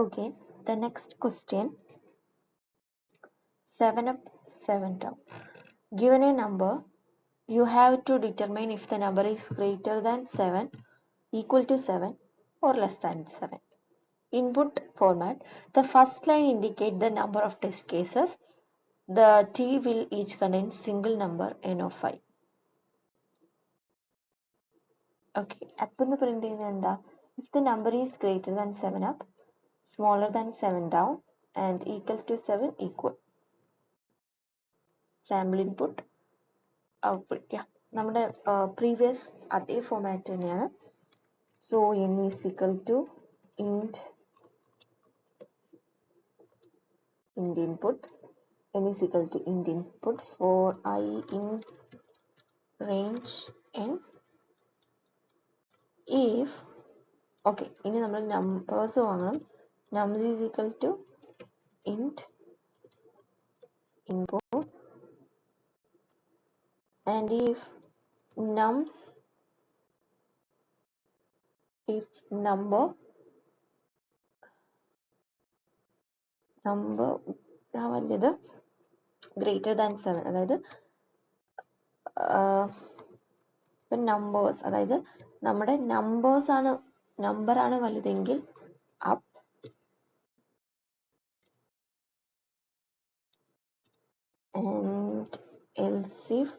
Okay, the next question. 7 up, 7 down. Given a number, you have to determine if the number is greater than 7, equal to 7, or less than 7. Input format. The first line indicates the number of test cases. The T will each contain single number n of 5. Okay, അപ്പം print ചെയ്യുന്നത് എന്താ? If the number is greater than 7 up, smaller than 7 down, and equal to 7 equal. Sample input, output. Yeah, നമ്മുടെ previous അതേ format തന്നെയാണ്. So n is equal to int input. N is equal to int input for I in range n. If okay, ഇനി നമ്മൾ numbers വാങ്ങണം. Numbers is equal to int input, and if number വലുത് greater than 7, അതായത് ഇപ്പം numbers, അതായത് നമ്മുടെ number ആണ് വലുതെങ്കിൽ up, and else if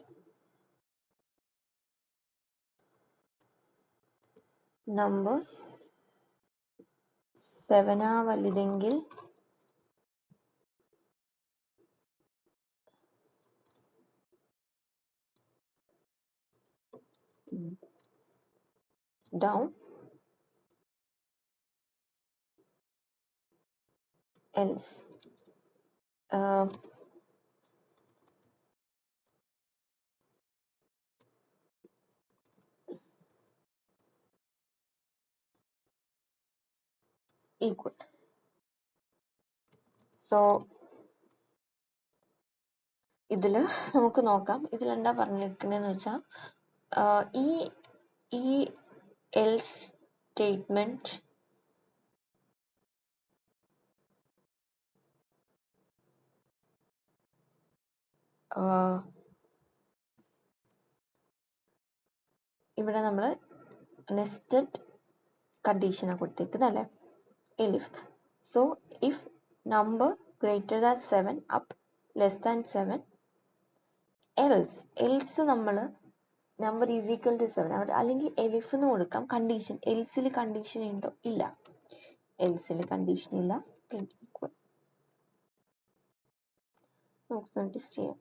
numbers 7 ആ വലുതെങ്കിൽ down, else equal. So ഇതിൽ നമുക്ക് നോക്കാം. ഇതിലെന്താ പറഞ്ഞിരിക്കുന്നതെന്ന് വെച്ചാൽ ഈ else statement ഇവിടെ നമ്മൾ നെസ്റ്റഡ് കണ്ടീഷനാണ് കൊടുത്തിരിക്കുന്നത് അല്ലേ? if. So if number greater than 7 up, less than 7, else നമ്മൾ number is equal to 7 അല്ലെങ്കിൽ elif എന്ന് കൊടുക്കാം. കണ്ടീഷൻ elseൽ കണ്ടീഷൻ ഉണ്ടോ? ഇല്ല. elseൽ കണ്ടീഷൻ ഇല്ല. നമുക്ക് ടെസ്റ്റ് ചെയ്യാം.